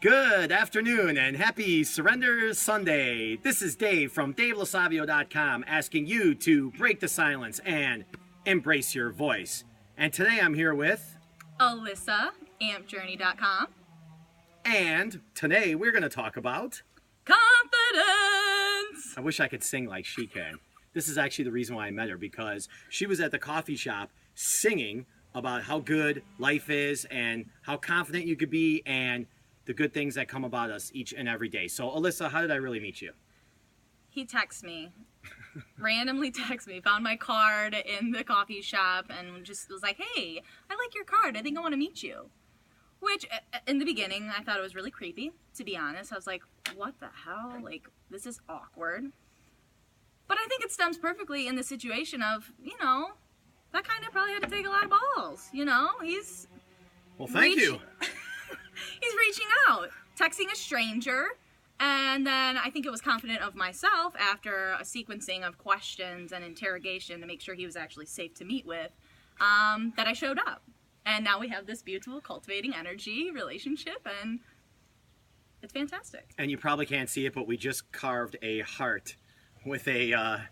Good afternoon and happy Surrender Sunday. This is Dave from DaveLoSavio.com asking you to break the silence and embrace your voice. And today I'm here with Alyssa, AmpJourney.com. And today we're going to talk about Confidence! I wish I could sing like she can. This is actually the reason why I met her, because she was at the coffee shop singing about how good life is and how confident you could be and the good things that come about us each and every day. So, Alyssa, how did I really meet you? He texted me, randomly texted me, found my card in the coffee shop and just was like, hey, I like your card. I think I want to meet you. Which, in the beginning, I thought it was really creepy, to be honest. I was like, what the hell? Like, this is awkward. But I think it stems perfectly in the situation of, that kind of probably had to take a lot of balls, He's... Well, thank you. He's reaching out, texting a stranger, and then I think it was confident of myself after a sequencing of questions and interrogation to make sure he was actually safe to meet with, that I showed up. And now we have this beautiful cultivating energy relationship, and it's fantastic. And you probably can't see it, but we just carved a heart with a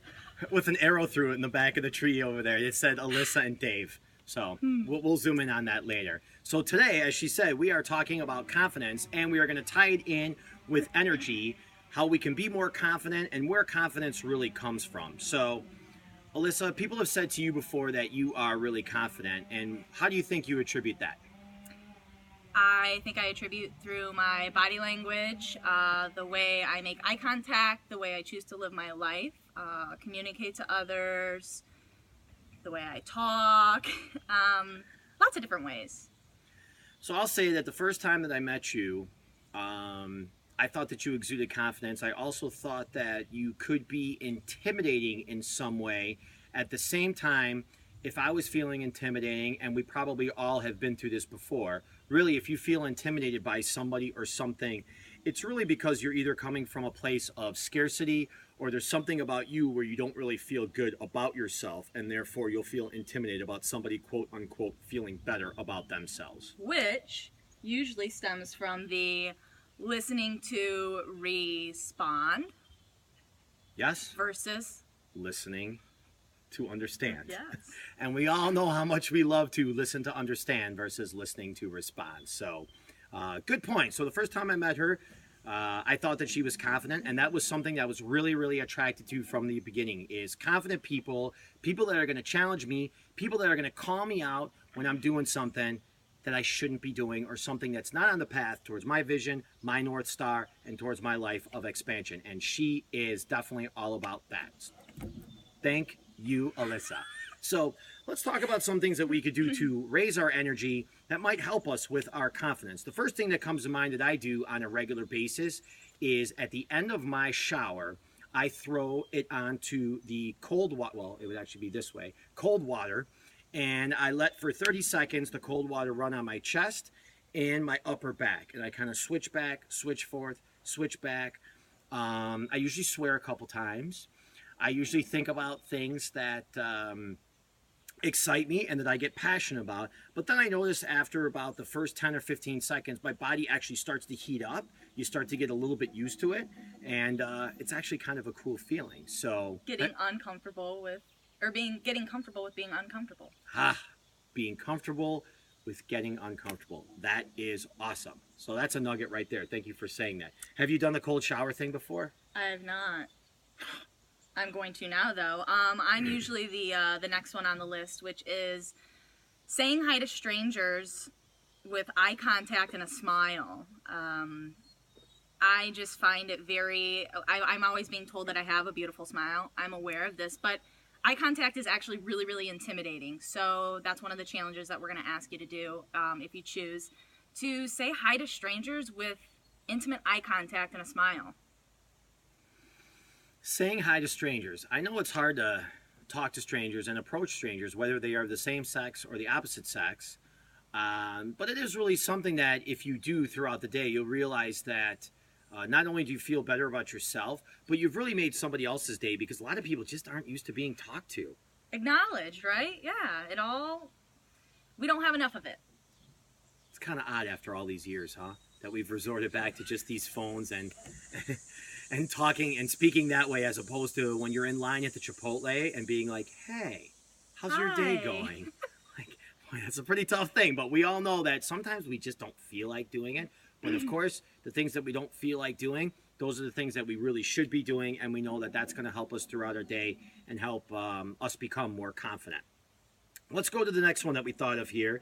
with an arrow through it in the back of the tree over there. It said Alyssa and Dave. So we'll zoom in on that later. So today, as she said, we are talking about confidence, and we are going to tie it in with energy, how we can be more confident and where confidence really comes from. So, Alyssa, people have said to you before that you are really confident, and how do you think you attribute that? I think I attribute through my body language, the way I make eye contact, the way I choose to live my life, communicate to others, the way I talk, lots of different ways. So I'll say that the first time that I met you, I thought that you exuded confidence. I also thought that you could be intimidating in some way. At the same time, if I was feeling intimidating, and we probably all have been through this before, really, if you feel intimidated by somebody or something, it's really because you're either coming from a place of scarcity or there's something about you where you don't really feel good about yourself, and therefore you'll feel intimidated about somebody, quote unquote, feeling better about themselves. Which usually stems from the listening to respond. Yes. Versus listening to understand. Yes. And we all know how much we love to listen to understand versus listening to respond. So, good point. So the first time I met her, I thought that she was confident, and that was something that I was really, really attracted to from the beginning, is confident people, people that are going to challenge me, people that are going to call me out when I'm doing something that I shouldn't be doing or something that's not on the path towards my vision, my North Star, and towards my life of expansion. And she is definitely all about that. Thank you, Alyssa. So let's talk about some things that we could do to raise our energy that might help us with our confidence. The first thing that comes to mind that I do on a regular basis is at the end of my shower, I throw it onto the cold water. Well, it would actually be this way, cold water. And I let for 30 seconds the cold water run on my chest and my upper back. And I kind of switch back, switch forth, switch back. I usually swear a couple times. I usually think about things that excite me and that I get passionate about. But then I notice after about the first 10 or 15 seconds, my body actually starts to heat up. You start to get a little bit used to it. And it's actually kind of a cool feeling. So getting comfortable with being uncomfortable. Being comfortable with getting uncomfortable. That is awesome. So that's a nugget right there. Thank you for saying that. Have you done the cold shower thing before? I have not. I'm going to now, though. I'm usually the next one on the list, which is saying hi to strangers with eye contact and a smile. I just find it I'm always being told that I have a beautiful smile. I'm aware of this, but eye contact is actually really, really intimidating. So that's one of the challenges that we're going to ask you to do if you choose to say hi to strangers with intimate eye contact and a smile. Saying hi to strangers. I know it's hard to talk to strangers and approach strangers, whether they are the same sex or the opposite sex. But it is really something that if you do throughout the day, you'll realize that not only do you feel better about yourself, but you've really made somebody else's day, because a lot of people just aren't used to being talked to. Acknowledged, right? Yeah, we don't have enough of it. It's kind of odd after all these years, huh? That we've resorted back to just these phones and and talking and speaking that way, as opposed to when you're in line at the Chipotle and being like, "Hey, how's your day Hi." going?" Like, boy, that's a pretty tough thing. But we all know that sometimes we just don't feel like doing it. But of course, the things that we don't feel like doing, those are the things that we really should be doing, and we know that that's going to help us throughout our day and help us become more confident. Let's go to the next one that we thought of here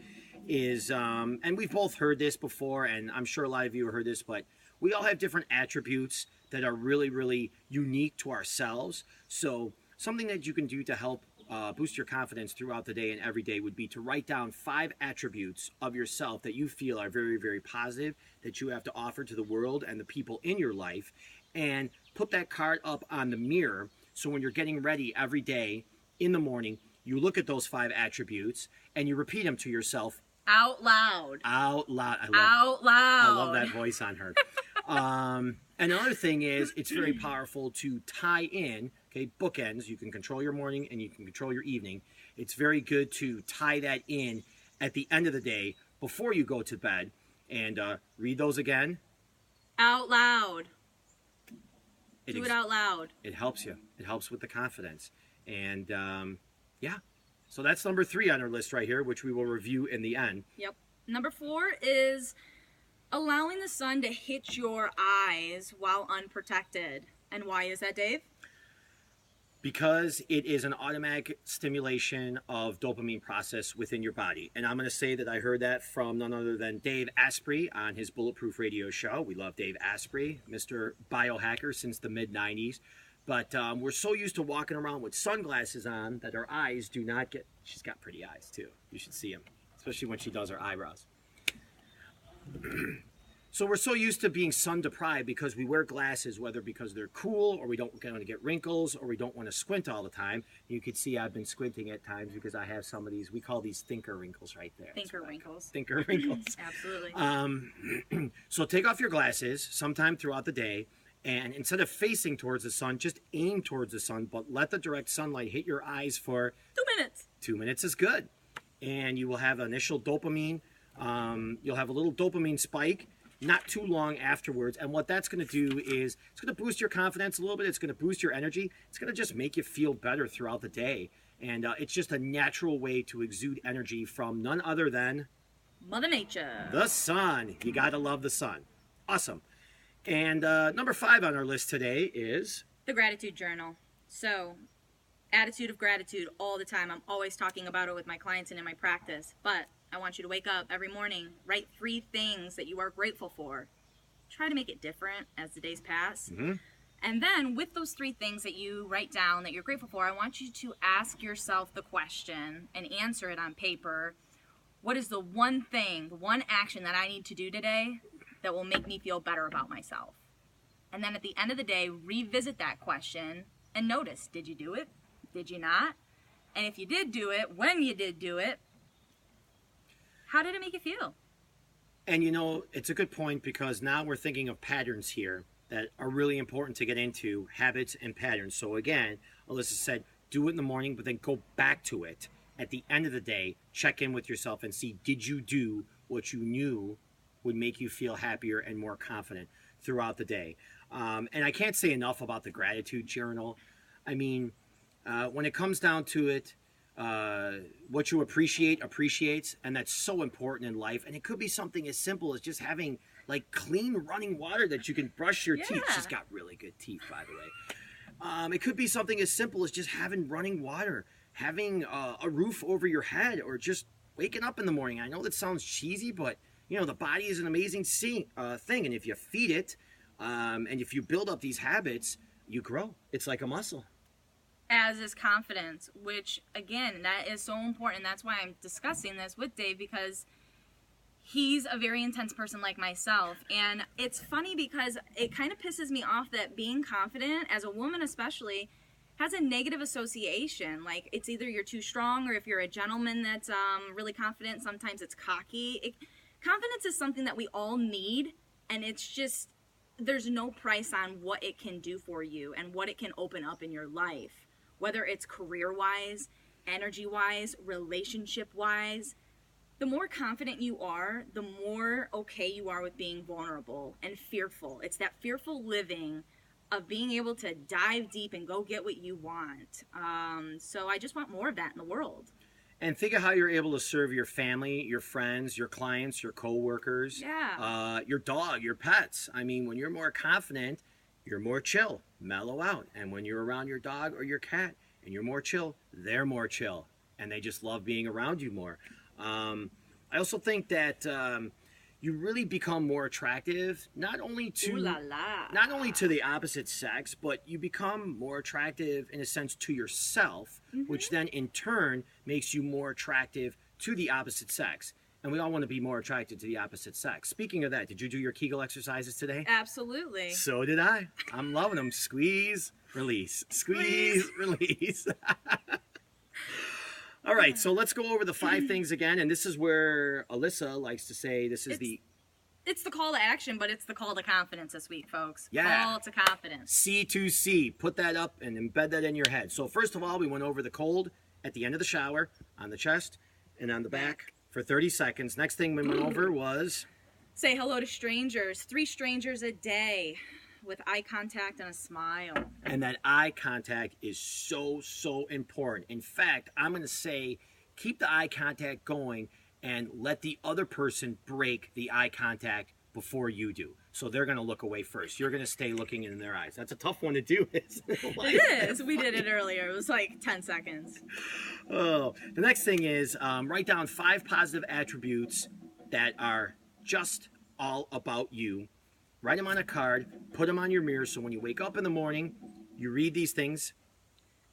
is, and we've both heard this before, and I'm sure a lot of you have heard this, but we all have different attributes that are really, really unique to ourselves. So something that you can do to help boost your confidence throughout the day and every day would be to write down 5 attributes of yourself that you feel are very, very positive, that you have to offer to the world and the people in your life, and put that card up on the mirror. So when you're getting ready every day in the morning, you look at those 5 attributes and you repeat them to yourself Out loud. out loud. Out loud. I love that voice on her. Another thing is, it's very powerful to tie in, okay, bookends. You can control your morning and you can control your evening. It's very good to tie that in at the end of the day before you go to bed, and read those again. Out loud. It Do ex- it out loud. It helps you. It helps with the confidence. And yeah, so that's number 3 on our list right here, which we will review in the end. Yep. Number 4 is allowing the sun to hit your eyes while unprotected. And why is that, Dave? Because it is an automatic stimulation of dopamine process within your body. And I'm going to say that I heard that from none other than Dave Asprey on his Bulletproof Radio show. We love Dave Asprey, Mr. Biohacker since the mid-90s. But we're so used to walking around with sunglasses on that our eyes do not get... She's got pretty eyes, too. You should see them, especially when she does her eyebrows. So we're so used to being sun deprived because we wear glasses, whether because they're cool or we don't want to get wrinkles or we don't want to squint all the time. You can see I've been squinting at times because I have some of these, we call these thinker wrinkles right there. Thinker wrinkles. Thinker wrinkles. Absolutely. So take off your glasses sometime throughout the day, and instead of facing towards the sun, just aim towards the sun, but let the direct sunlight hit your eyes for 2 minutes. 2 minutes is good. And you will have initial dopamine. You'll have a little dopamine spike not too long afterwards. And what that's going to do is it's going to boost your confidence a little bit. It's going to boost your energy. It's going to just make you feel better throughout the day. And it's just a natural way to exude energy from none other than Mother Nature. the sun. You got to love the sun. Awesome. And number 5 on our list today is... The gratitude journal. So, attitude of gratitude all the time. I'm always talking about it with my clients and in my practice. But I want you to wake up every morning, write 3 things that you are grateful for. Try to make it different as the days pass. Mm-hmm. And then with those 3 things that you write down that you're grateful for, I want you to ask yourself the question and answer it on paper. What is the one thing, the one action that I need to do today that will make me feel better about myself? And then at the end of the day, revisit that question and notice, did you do it? Did you not? And if you did do it, when you did do it, how did it make you feel? And you know, it's a good point because now we're thinking of patterns here that are really important to get into, habits and patterns. So again, Alyssa said, do it in the morning, but then go back to it. At the end of the day, check in with yourself and see, did you do what you knew would make you feel happier and more confident throughout the day? And I can't say enough about the gratitude journal. I mean, when it comes down to it, what you appreciate appreciates, and that's so important in life. And it could be something as simple as just having like clean running water that you can brush your teeth. Yeah. She's got really good teeth, by the way. It could be something as simple as just having running water, having a roof over your head, or just waking up in the morning. I know that sounds cheesy, but you know, the body is an amazing thing, and if you feed it, and if you build up these habits, you grow. It's like a muscle. As is confidence, which again, that is so important. That's why I'm discussing this with Dave, because he's a very intense person like myself. And it's funny because it kind of pisses me off that being confident, as a woman especially, has a negative association. Like, it's either you're too strong, or if you're a gentleman that's really confident, sometimes it's cocky. Confidence is something that we all need, and it's just, there's no price on what it can do for you and what it can open up in your life. Whether it's career-wise, energy-wise, relationship-wise, the more confident you are, the more okay you are with being vulnerable and fearful. It's that fearful living of being able to dive deep and go get what you want. So I just want more of that in the world. And think of how you're able to serve your family, your friends, your clients, your coworkers, your dog, your pets. I mean, when you're more confident, you're more chill, mellow out. And when you're around your dog or your cat and you're more chill, they're more chill. And they just love being around you more. I also think that you really become more attractive, not only to the opposite sex, but you become more attractive in a sense to yourself, which then in turn makes you more attractive to the opposite sex. And we all want to be more attracted to the opposite sex. Speaking of that, did you do your Kegel exercises today? Absolutely. So did I. I'm loving them. Squeeze, release. Squeeze, release. All right, so let's go over the 5 things again. And this is where Alyssa likes to say It's the call to action, but it's the call to confidence this week, folks. Yeah. Call to confidence. C2C. Put that up and embed that in your head. So first of all, we went over the cold at the end of the shower, on the chest and on the back for 30 seconds. Next thing we went over was... Say hello to strangers. 3 strangers a day with eye contact and a smile. And that eye contact is so, so important. In fact, I'm going to say keep the eye contact going and let the other person break the eye contact before you do. So they're going to look away first. You're going to stay looking in their eyes. That's a tough one to do, isn't it? It is. We did it earlier. It was like 10 seconds. Oh, the next thing is write down 5 positive attributes that are just all about you. Write them on a card, put them on your mirror, so when you wake up in the morning, you read these things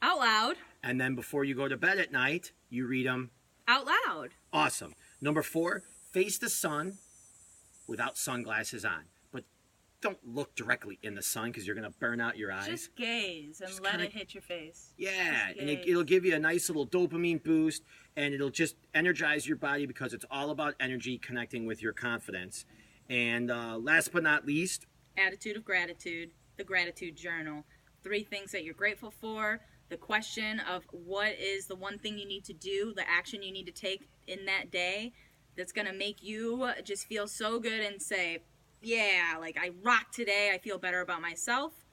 out loud. And then before you go to bed at night, you read them out loud. Awesome. Number 4, face the sun without sunglasses on. But don't look directly in the sun because you're going to burn out your eyes. Just gaze and let it hit your face. Yeah, and it'll give you a nice little dopamine boost, and it'll just energize your body because it's all about energy connecting with your confidence. And last but not least, attitude of gratitude, the gratitude journal. 3 things that you're grateful for, the question of what is the one thing you need to do, the action you need to take in that day that's going to make you just feel so good and say, yeah, like I rock today, I feel better about myself.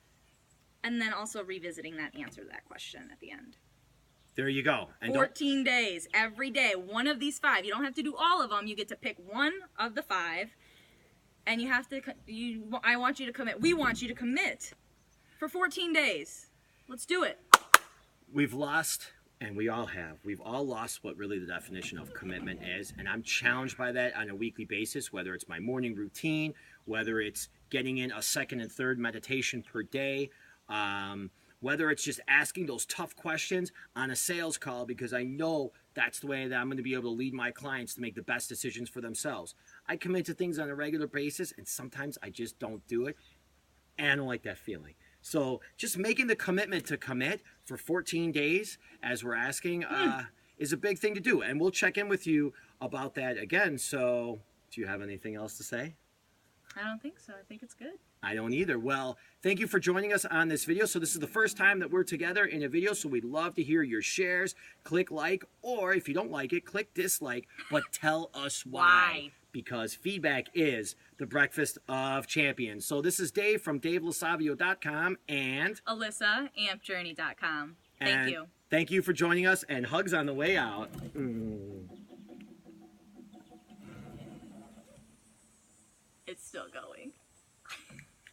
And then also revisiting that answer to that question at the end. There you go. And 14 days, every day, one of these 5. You don't have to do all of them. You get to pick one of the 5. And you have to, I want you to commit. We want you to commit for 14 days. Let's do it. We've lost, and we all have, we've all lost what really the definition of commitment is. And I'm challenged by that on a weekly basis, whether it's my morning routine, whether it's getting in a 2nd and 3rd meditation per day, whether it's just asking those tough questions on a sales call, because I know that's the way that I'm going to be able to lead my clients to make the best decisions for themselves. I commit to things on a regular basis, and sometimes I just don't do it, and I don't like that feeling. So just making the commitment to commit for 14 days, as we're asking, is a big thing to do. And we'll check in with you about that again. So do you have anything else to say? I don't think so. I think it's good. I don't either. Well, thank you for joining us on this video. So this is the first time that we're together in a video, so we'd love to hear your shares. Click like, or if you don't like it, click dislike, but tell us why. Because feedback is the breakfast of champions. So this is Dave from DaveLaSavio.com and Alyssa, AmpJourney.com. Thank you. Thank you for joining us, and hugs on the way out. It's still going.